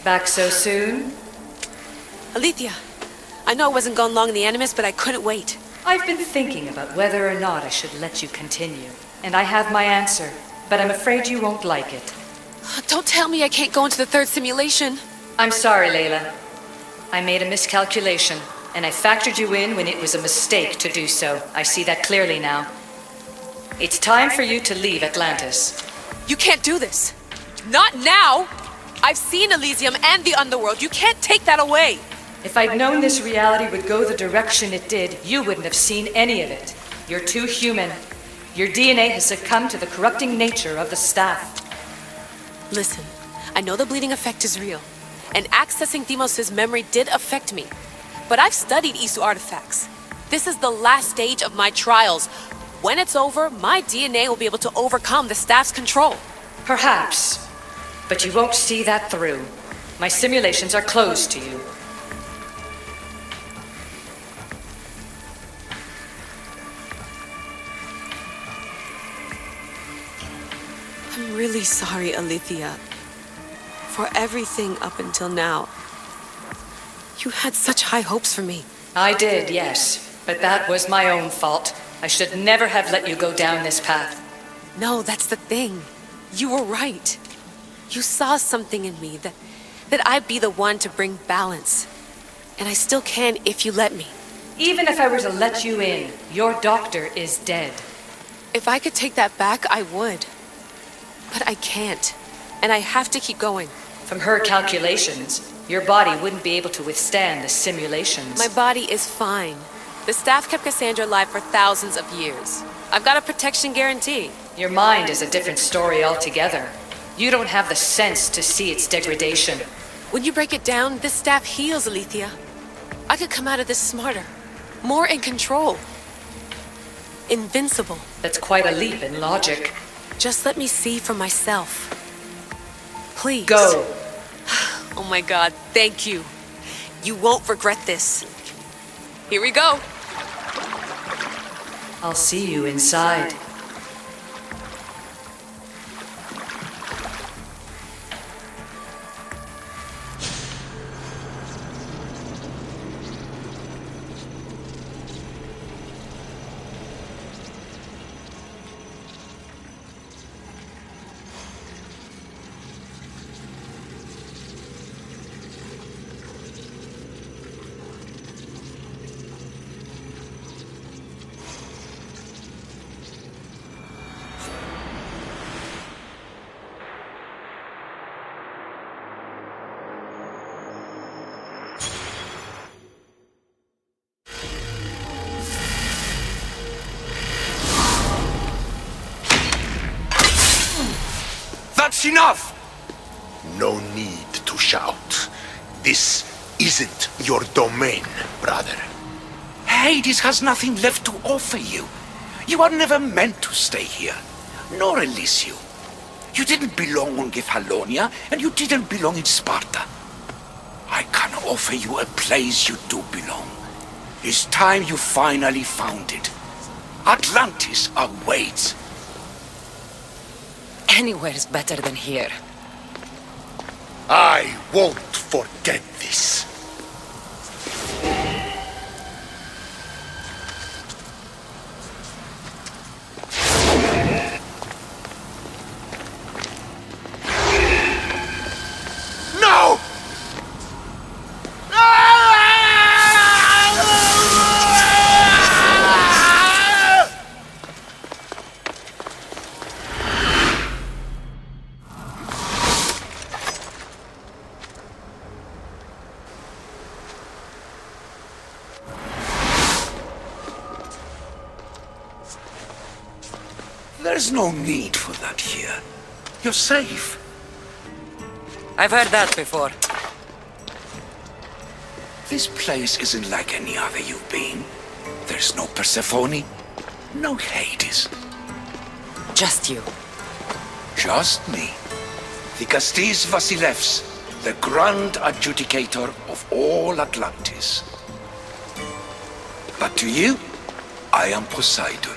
Back so soon? Alethea, I know I wasn't gone long in the Animus, but I couldn't wait. I've been thinking about whether or not I should let you continue, and I have my answer, but I'm afraid you won't like it. Don't tell me I can't go into the third simulation. I'm sorry, Layla. I made a miscalculation, and I factored you in when it was a mistake to do so. I see that clearly now. It's time for you to leave Atlantis. You can't do this. Not now! I've seen Elysium and the Underworld. You can't take that away! If I'd known this reality would go the direction it did, you wouldn't have seen any of it. You're too human. Your DNA has succumbed to the corrupting nature of the staff. Listen, I know the bleeding effect is real, and accessing Deimos' memory did affect me. But I've studied Isu artifacts. This is the last stage of my trials. When it's over, my DNA will be able to overcome the staff's control. Perhaps. But you won't see that through. My simulations are closed to you. I'm really sorry, Alethea. For everything up until now. You had such high hopes for me. I did, yes. But that was my own fault. I should never have let you go down this path. No, that's the thing. You were right. You saw something in me that I'd be the one to bring balance. And I still can if you let me. Even if I were to let you in, your doctor is dead. If I could take that back, I would. But I can't. And I have to keep going. From her calculations, your body wouldn't be able to withstand the simulations. My body is fine. The staff kept Cassandra alive for thousands of years. I've got a protection guarantee. Your mind is a different story altogether. You don't have the sense to see its degradation. When you break it down, this staff heals, Alethea. I could come out of this smarter, more in control. Invincible. That's quite a leap in logic. Just let me see for myself. Please. Go. Oh my God, thank you. You won't regret this. Here we go. I'll see you inside. That's enough! No need to shout. This isn't your domain, brother. Hades has nothing left to offer you. You are never meant to stay here, nor Elysium. You didn't belong on Kefalonia, and you didn't belong in Sparta. I can offer you a place you do belong. It's time you finally found it. Atlantis awaits. Anywhere's better than here. I won't forget this. No! There's no need for that here. You're safe. I've heard that before. This place isn't like any other you've been. There's no Persephone, no Hades. Just you. Just me. The Castis Vasilevs, the grand adjudicator of all Atlantis. But to you, I am Poseidon.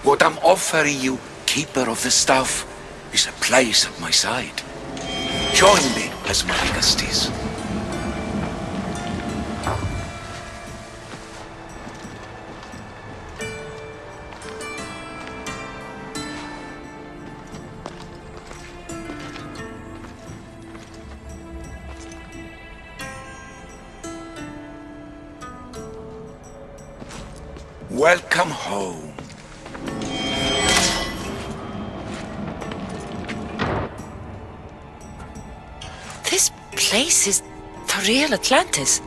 What I'm offering you, Keeper of the Staff, is a place at my side. Join me as my legacies. Welcome home. This place is the real Atlantis.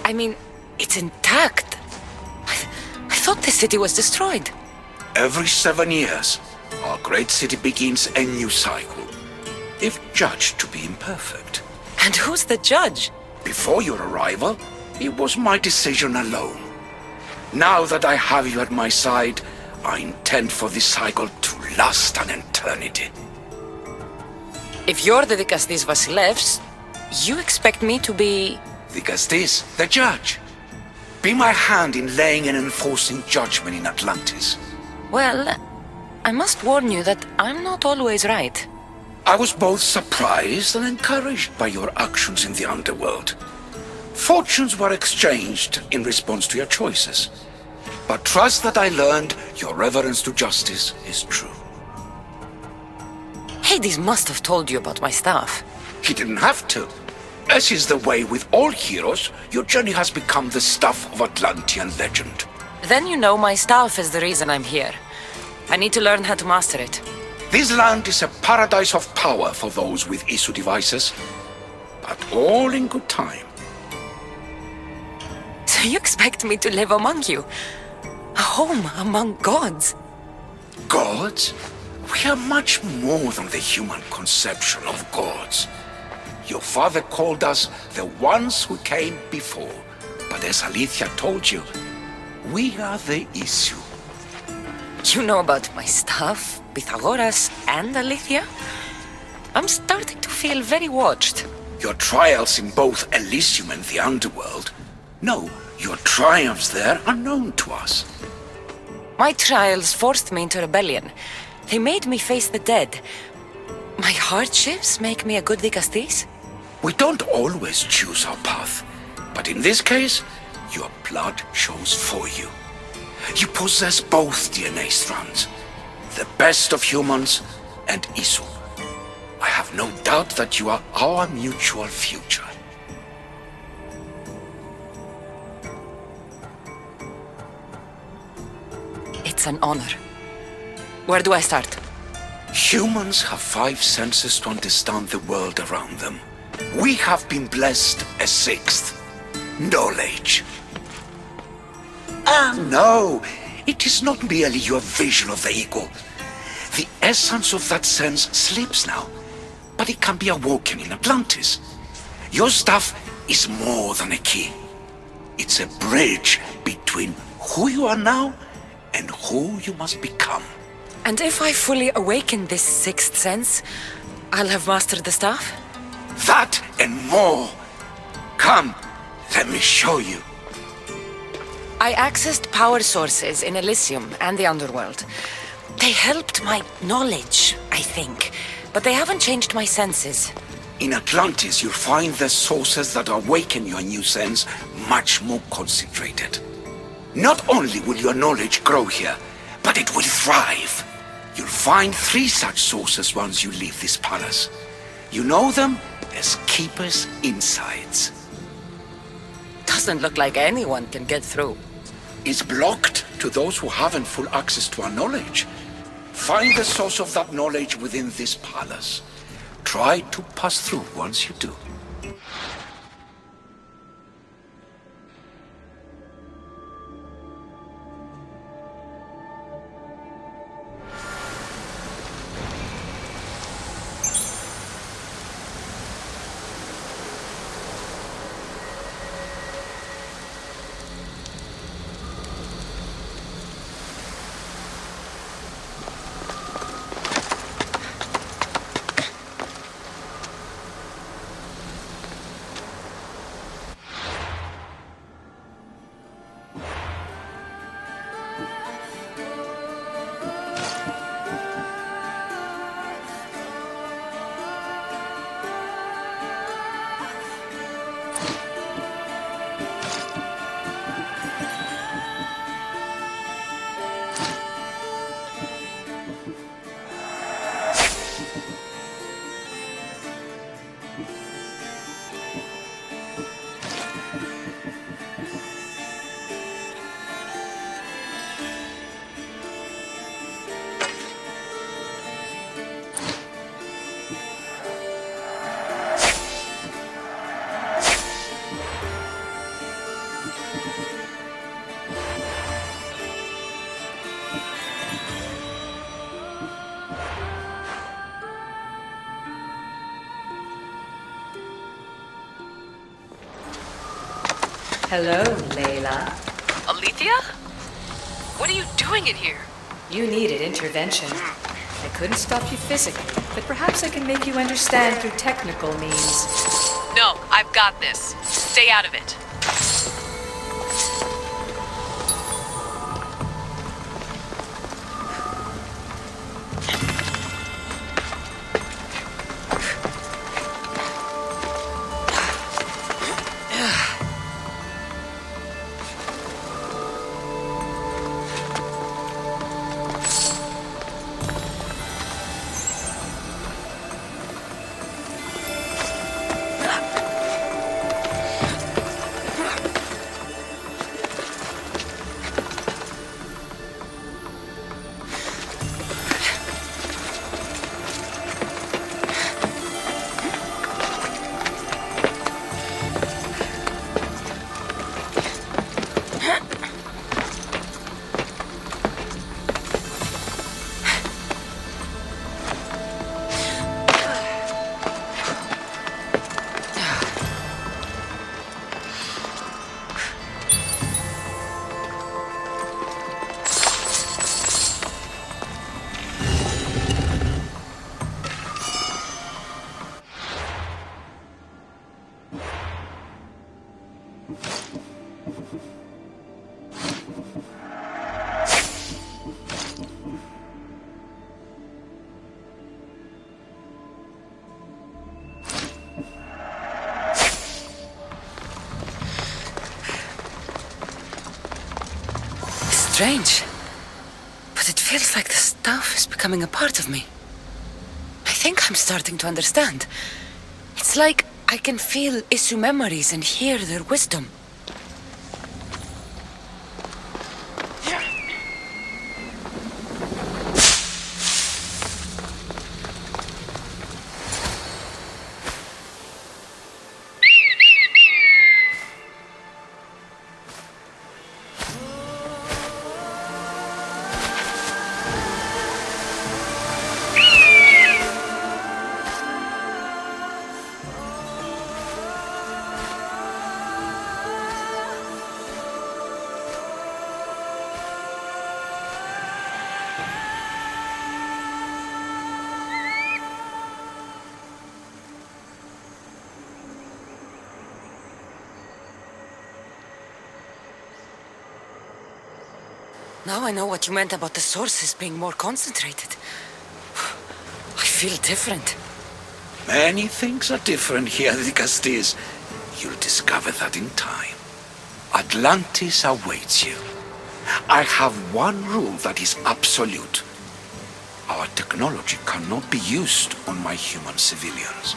I mean, it's intact. I thought the city was destroyed. Every 7 years, our great city begins a new cycle, if judged to be imperfect. And who's the judge? Before your arrival, it was my decision alone. Now that I have you at my side, I intend for this cycle to last an eternity. If you're the Dikastis Vasilevs, you expect me to be... Dikastis, the judge. Be my hand in laying and enforcing judgment in Atlantis. Well, I must warn you that I'm not always right. I was both surprised and encouraged by your actions in the underworld. Fortunes were exchanged in response to your choices. But trust that I learned your reverence to justice is true. Hades must have told you about my staff. He didn't have to. As is the way with all heroes, your journey has become the stuff of Atlantean legend. Then you know my staff is the reason I'm here. I need to learn how to master it. This land is a paradise of power for those with Isu devices, but all in good time. So you expect me to live among you? A home among gods? Gods? We are much more than the human conception of gods. Your father called us the ones who came before, but as Alethea told you, we are the Isu. You know about my staff, Pythagoras, and Alethea? I'm starting to feel very watched. Your trials in both Elysium and the underworld? No, your triumphs there are known to us. My trials forced me into rebellion. They made me face the dead. My hardships make me a good Dikastis? We don't always choose our path, but in this case, your blood shows for you. You possess both DNA strands, the best of humans and Isu. I have no doubt that you are our mutual future. It's an honor. Where do I start? Humans have 5 senses to understand the world around them. We have been blessed a 6th. Knowledge. No, it is not merely your vision of the ego. The essence of that sense sleeps now, but it can be awoken in Atlantis. Your stuff is more than a key. It's a bridge between who you are now and who you must become. And if I fully awaken this 6th sense, I'll have mastered the staff? That and more. Come, let me show you. I accessed power sources in Elysium and the underworld. They helped my knowledge, I think, but they haven't changed my senses. In Atlantis, you'll find the sources that awaken your new sense much more concentrated. Not only will your knowledge grow here, but it will thrive. You'll find 3 such sources once you leave this palace. You know them as Keeper's Insights. Doesn't look like anyone can get through. It's blocked to those who haven't full access to our knowledge. Find the source of that knowledge within this palace. Try to pass through once you do. Hello, Layla. Alethea? What are you doing in here? You needed intervention. I couldn't stop you physically, but perhaps I can make you understand through technical means. No, I've got this. Stay out of it. Strange. But it feels like the stuff is becoming a part of me. I think I'm starting to understand. It's like I can feel Isu memories and hear their wisdom. Now I know what you meant about the sources being more concentrated. I feel different. Many things are different here, Dicastes. You'll discover that in time. Atlantis awaits you. I have one rule that is absolute. Our technology cannot be used on my human civilians.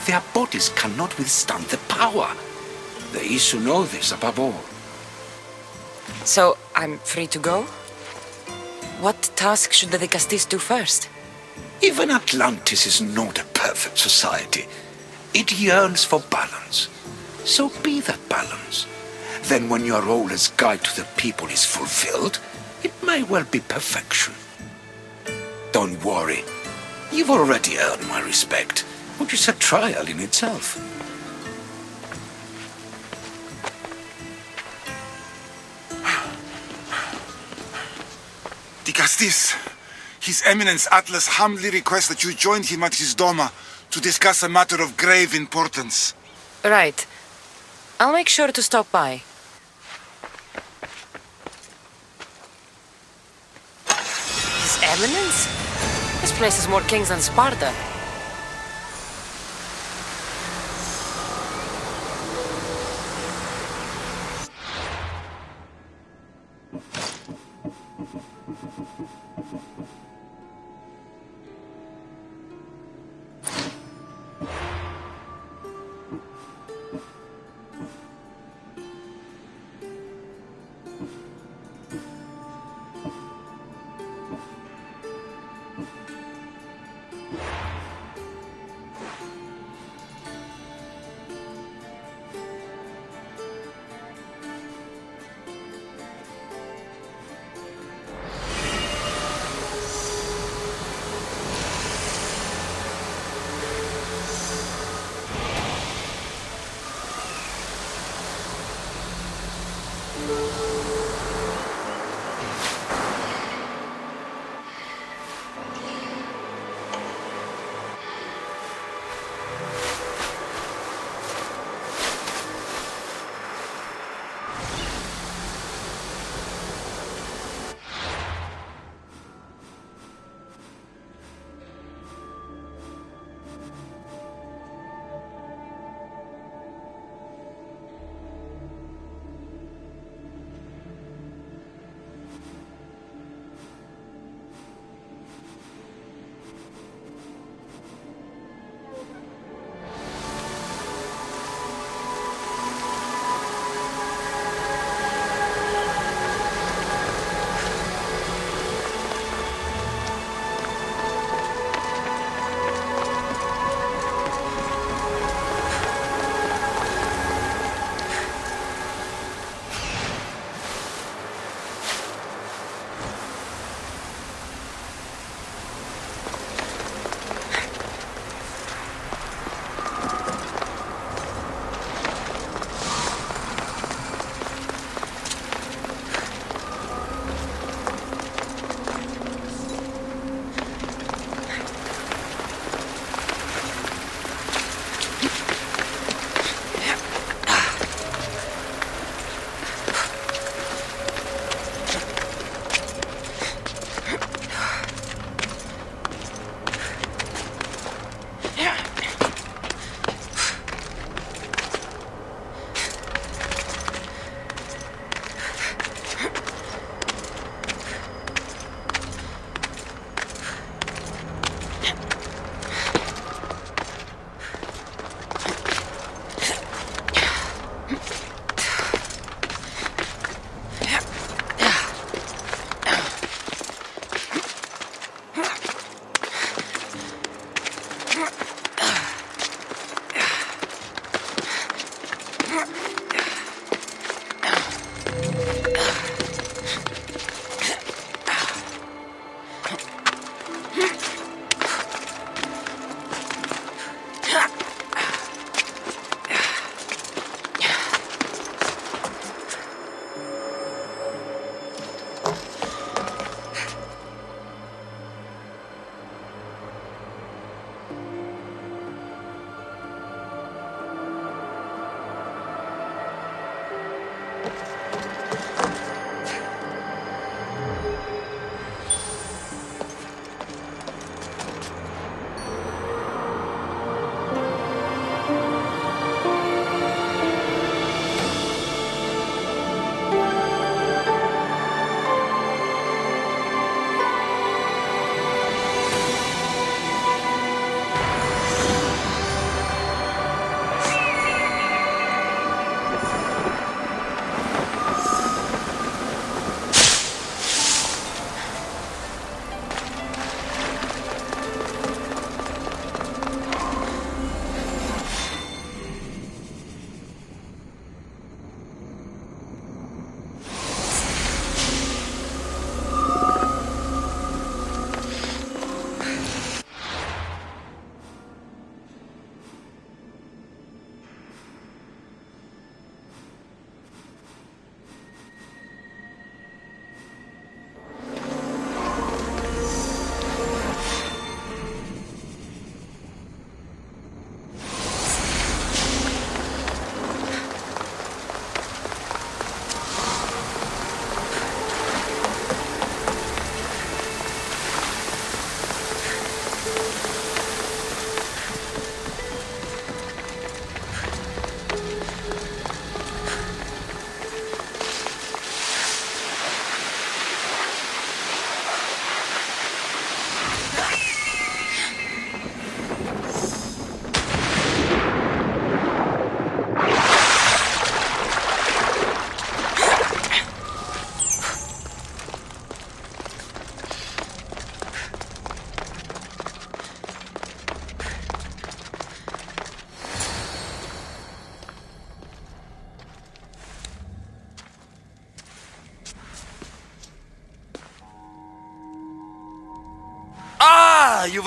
Their bodies cannot withstand the power. The Isu know this above all. So, I'm free to go? What task should the Dicastes do first? Even Atlantis is not a perfect society. It yearns for balance. So be that balance. Then when your role as guide to the people is fulfilled, it may well be perfection. Don't worry. You've already earned my respect, which is a trial in itself. Dicastes, His Eminence Atlas humbly requests that you join him at his Doma to discuss a matter of grave importance. Right. I'll make sure to stop by. His Eminence? This place has more kings than Sparta.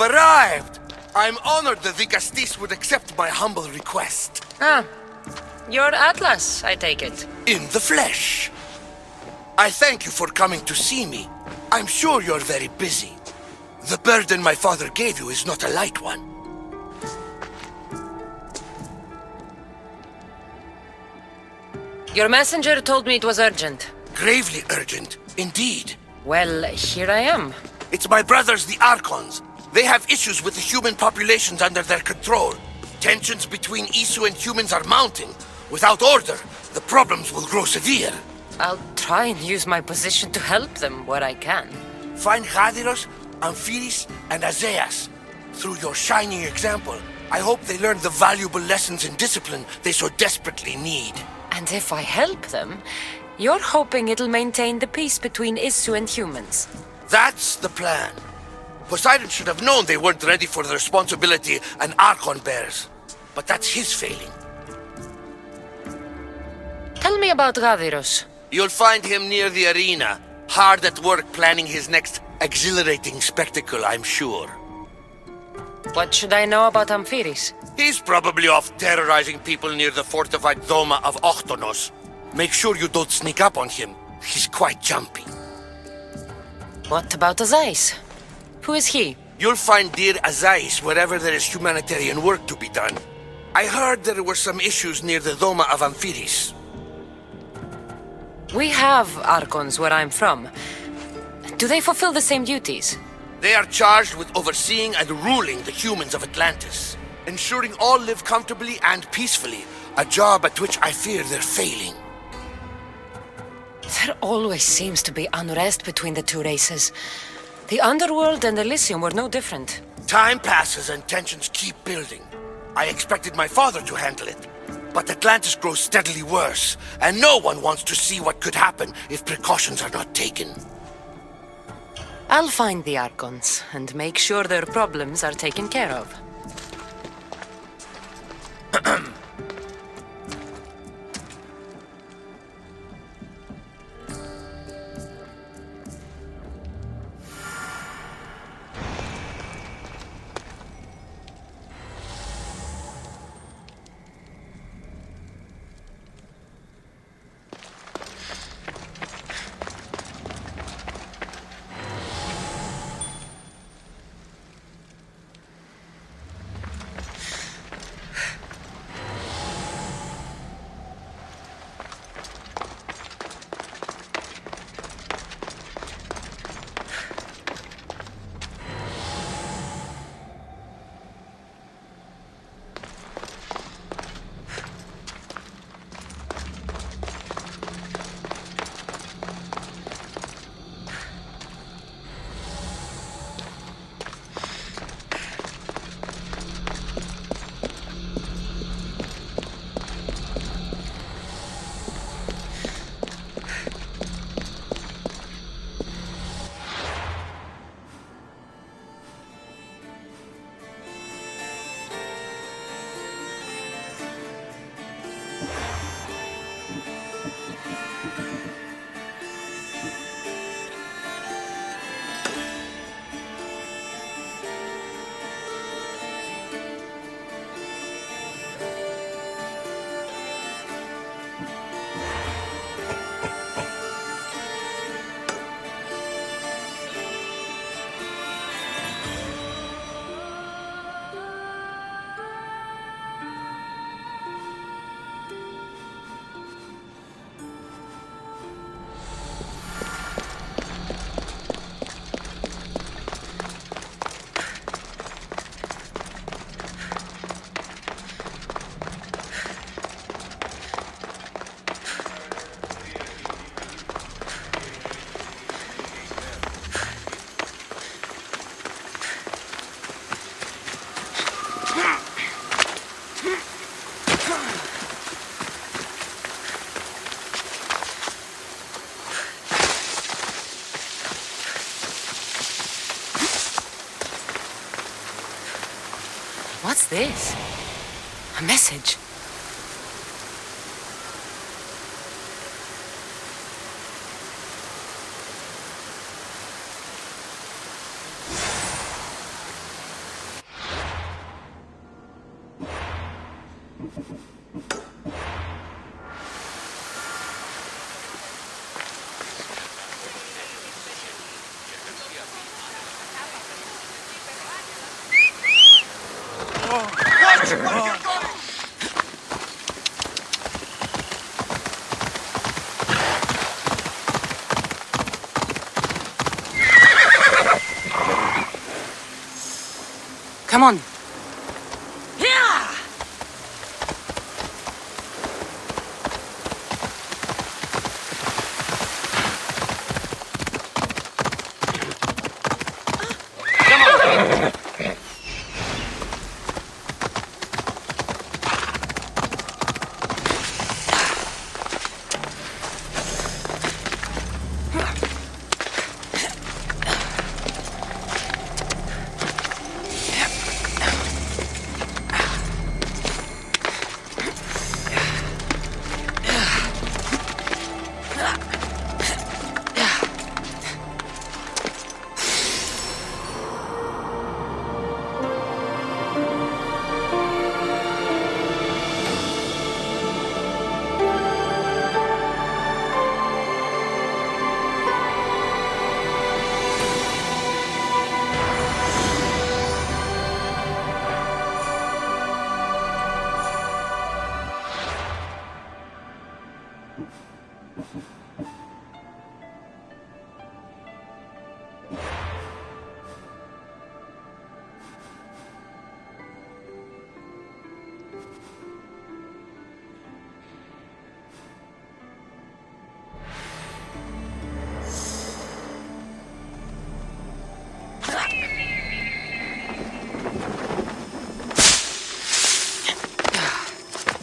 You've arrived! I'm honored that the Castis would accept my humble request. Ah, you're Atlas, I take it. In the flesh. I thank you for coming to see me. I'm sure you're very busy. The burden my father gave you is not a light one. Your messenger told me it was urgent. Gravely urgent, indeed. Well, here I am. It's my brothers, the Archons. They have issues with the human populations under their control. Tensions between Isu and humans are mounting. Without order, the problems will grow severe. I'll try and use my position to help them where I can. Find Hadiros, Amphiris, and Azeas. Through your shining example, I hope they learn the valuable lessons in discipline they so desperately need. And if I help them, you're hoping it'll maintain the peace between Isu and humans. That's the plan. Poseidon should have known they weren't ready for the responsibility an Archon bears. But that's his failing. Tell me about Gaviros. You'll find him near the arena, hard at work planning his next exhilarating spectacle, I'm sure. What should I know about Amphiris? He's probably off terrorizing people near the fortified Doma of Ochtonos. Make sure you don't sneak up on him. He's quite jumpy. What about Azais? Who is he? You'll find dear Azais wherever there is humanitarian work to be done. I heard there were some issues near the Doma of Amphiris. We have Archons where I'm from. Do they fulfill the same duties? They are charged with overseeing and ruling the humans of Atlantis, ensuring all live comfortably and peacefully, a job at which I fear they're failing. There always seems to be unrest between the two races. The Underworld and Elysium were no different. Time passes and tensions keep building. I expected my father to handle it, But Atlantis grows steadily worse, and no one wants to see what could happen if precautions are not taken. I'll find the Archons and make sure their problems are taken care of. What's this? A message. Come on.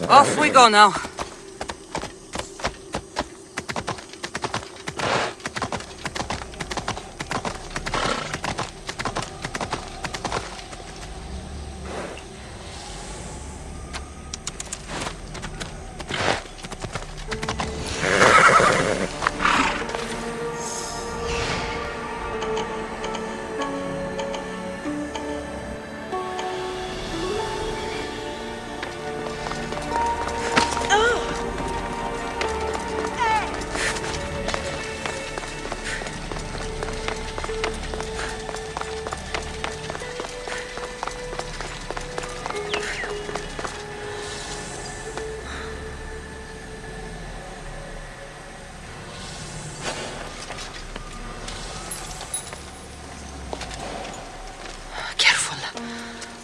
Off we go now.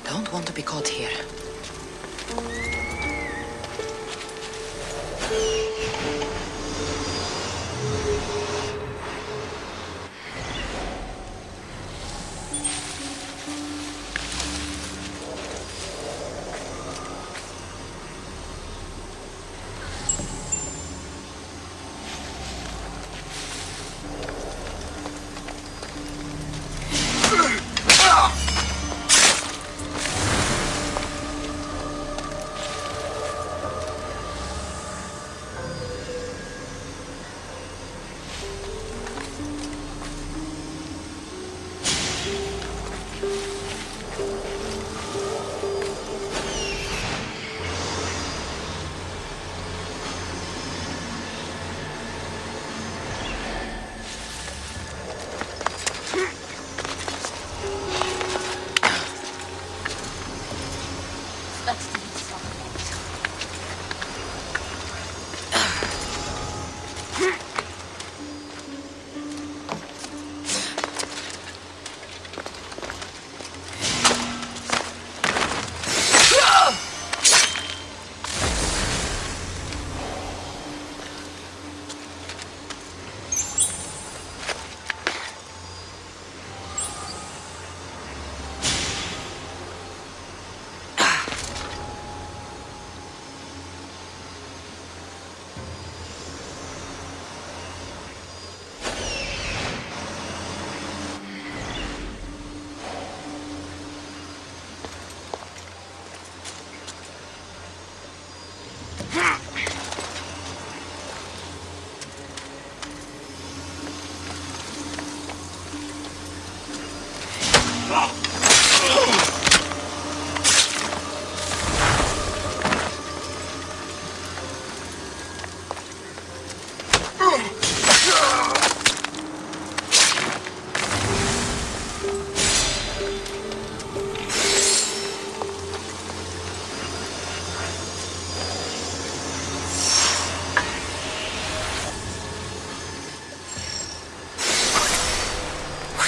Don't want to be caught here.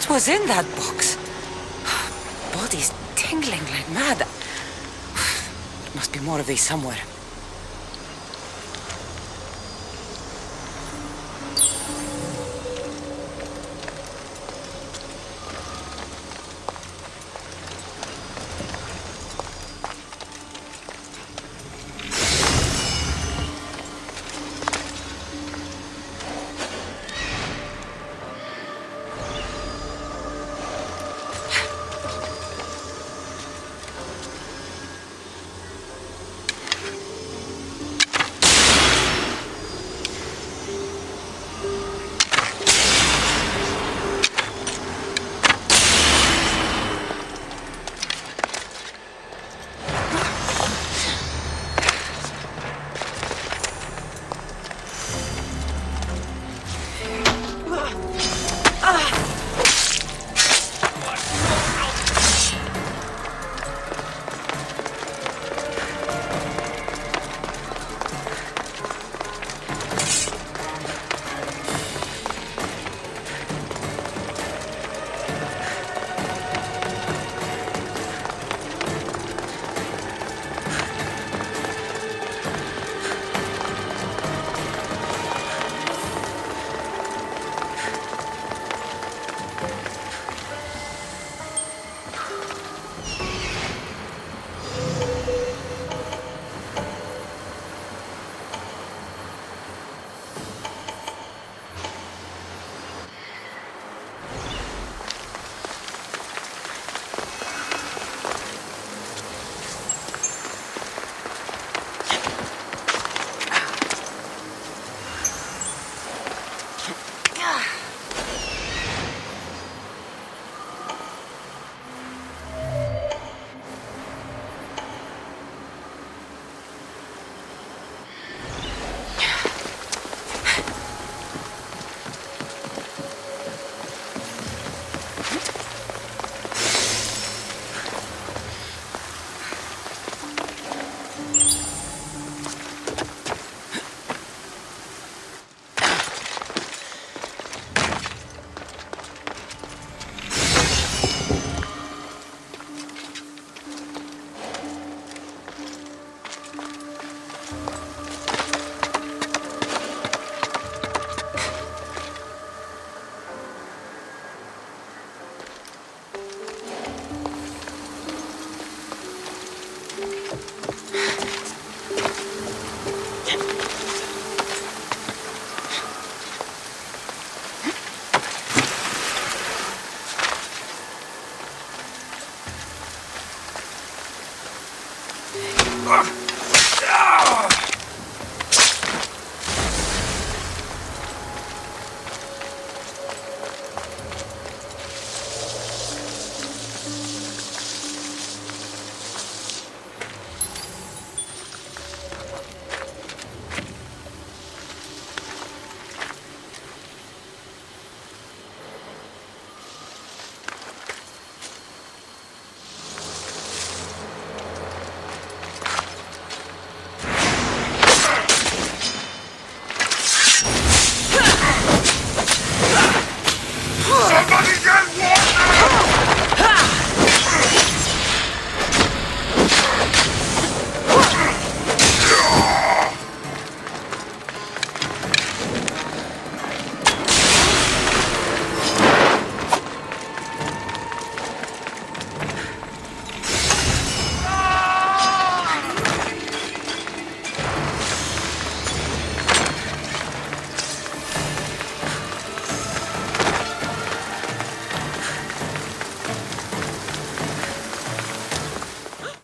What was in that box? Body's tingling like mad. There must be more of these somewhere.